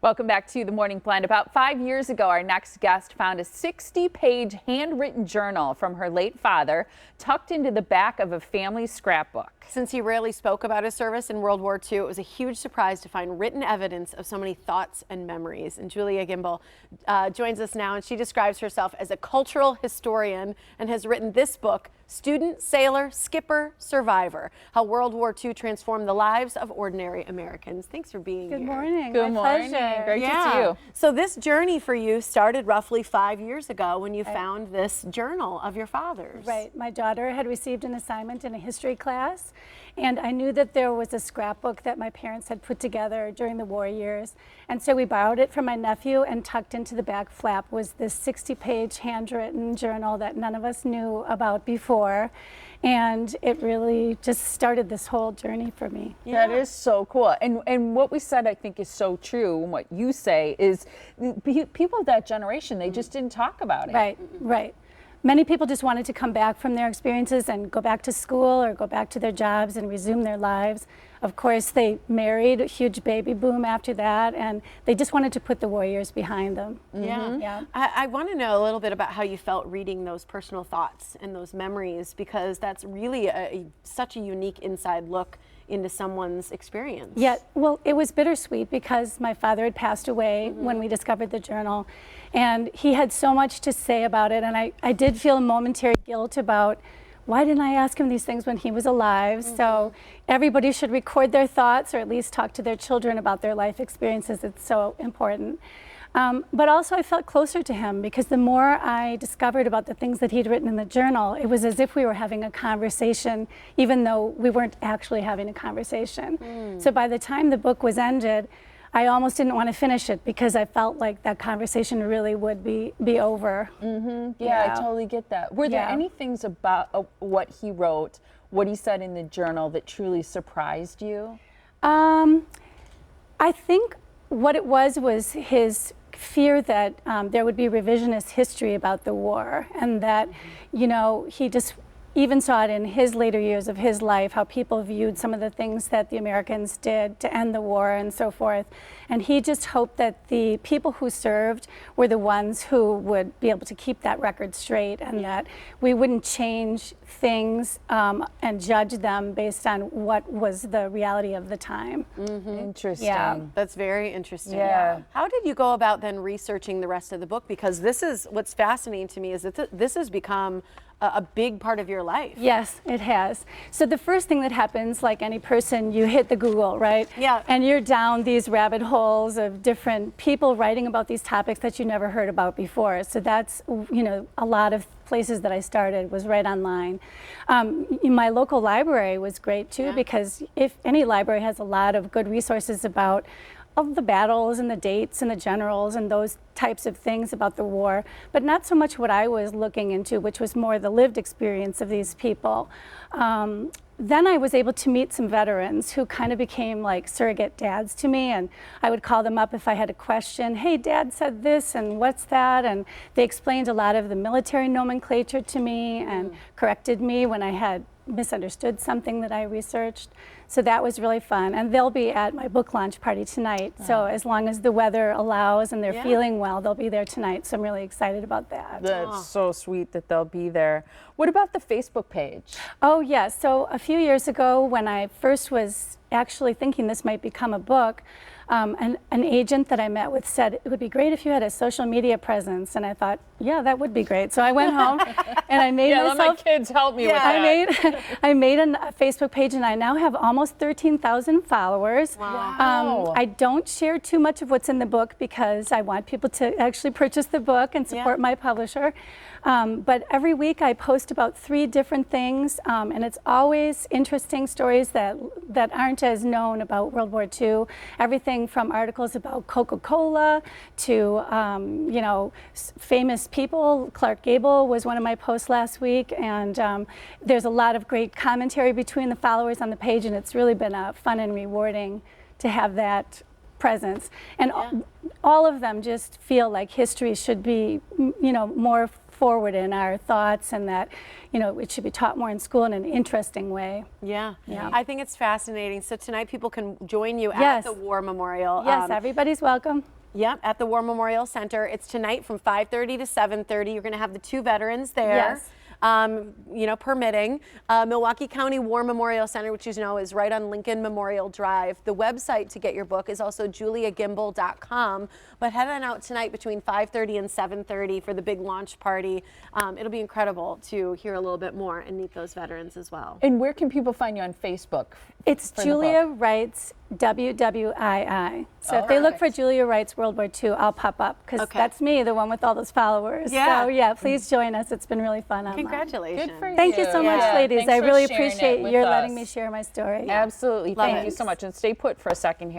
Welcome back to The Morning Blend. About 5 years ago, our next guest found a 60-page handwritten journal from her late father tucked into the back of a family scrapbook. Since he rarely spoke about his service in World War II, it was a huge surprise to find written evidence of so many thoughts and memories. And Julia Gimbel joins us now, and she describes herself as a cultural historian and has written this book, Student, Sailor, Skipper, Survivor, How World War II Transformed the Lives of Ordinary Americans. Thanks for being here. Good morning. Good morning. Pleasure. Great to see you. So this journey for you started roughly 5 years ago when you found this journal of your father's. Right. My daughter had received an assignment in a history class, and I knew that there was a scrapbook that my parents had put together during the war years. And so we borrowed it from my nephew, and tucked into the back flap was this 60-page handwritten journal that none of us knew about before. And it really just started this whole journey for me. Yeah. That is so cool. And what we said, I think, is so true. And what you say is people of that generation, they just didn't talk about it. Right, right. Many people just wanted to come back from their experiences and go back to school or go back to their jobs and resume their lives. Of course, they married, a huge baby boom after that, and they just wanted to put the war years behind them. Yeah. Yeah. I want to know a little bit about how you felt reading those personal thoughts and those memories, because that's really such a unique inside look into someone's experience. Yeah, well, it was bittersweet because my father had passed away when we discovered the journal, and he had so much to say about it, and I did feel a momentary guilt about why didn't I ask him these things when he was alive? So everybody should record their thoughts, or at least talk to their children about their life experiences. It's so important. But also I felt closer to him because the more I discovered about the things that he'd written in the journal, it was as if we were having a conversation, even though we weren't actually having a conversation. So by the time the book was ended, I almost didn't want to finish it because I felt like that conversation really would be over. Yeah, I totally get that. Were there any things about what he wrote, what he said in the journal, that truly surprised you? I think what it was his fear that there would be revisionist history about the war, and that, you know, he just even saw it in his later years of his life, how people viewed some of the things that the Americans did to end the war and so forth. And he just hoped that the people who served were the ones who would be able to keep that record straight, and that we wouldn't change things and judge them based on what was the reality of the time. Interesting. Yeah. That's very interesting. Yeah. How did you go about then researching the rest of the book? Because this is what's fascinating to me, is that this has become a big part of your life. Yes, it has. So the first thing that happens, like any person, you hit the Google, right? Yeah. And you're down these rabbit holes of different people writing about these topics that you never heard about before. So that's, you know, a lot of places that I started was right online. My local library was great too, because if any library has a lot of good resources about of the battles and the dates and the generals and those types of things about the war, but not so much what I was looking into, which was more the lived experience of these people. Then I was able to meet some veterans who kind of became like surrogate dads to me, and I would call them up if I had a question. Hey, Dad said this, and what's that? And they explained a lot of the military nomenclature to me and corrected me when I had misunderstood something that I researched. So that was really fun. And they'll be at my book launch party tonight. So as long as the weather allows and they're feeling well, they'll be there tonight. So I'm really excited about that. That's so sweet that they'll be there. What about the Facebook page? Oh, yeah. So a few years ago, when I first was actually thinking this might become a book, an agent that I met with said, it would be great if you had a social media presence. And I thought, yeah, that would be great. So I went home and I made myself. Let my kids help me with that. I made a Facebook page, and I now have almost 13,000 followers. Wow. I don't share too much of what's in the book because I want people to actually purchase the book and support my publisher. But every week I post about 3 different things, and it's always interesting stories that aren't as known about World War II. Everything from articles about Coca-Cola to you know, famous people. Clark Gable was one of my posts last week, and there's a lot of great commentary between the followers on the page, and it's really been fun and rewarding to have that presence. And all of them just feel like history should be, you know, more forward in our thoughts, and that, you know, it should be taught more in school in an interesting way. Yeah. I think it's fascinating. So tonight people can join you at Yes. the War Memorial. Yes, everybody's welcome. Yep, at the War Memorial Center. It's tonight from 5:30 to 7:30. You're going to have the 2 veterans there. Yes. Permitting. Milwaukee County War Memorial Center, which you know is right on Lincoln Memorial Drive. The website to get your book is also juliagimbel.com. But head on out tonight between 5:30 and 7:30 for the big launch party. It'll be incredible to hear a little bit more and meet those veterans as well. And where can people find you on Facebook? It's for the Julia book? Wrights, WWII. So if they look for Julia Wrights World War II, I'll pop up because Okay. that's me, the one with all those followers. Yeah. So yeah, please join us. It's been really fun online. Congratulations. Good for you. Thank you so much, Yeah. ladies. Thanks I for really sharing it appreciate with your us. letting me share my story. Absolutely. Love Thank it. you so much. And stay put for a second here.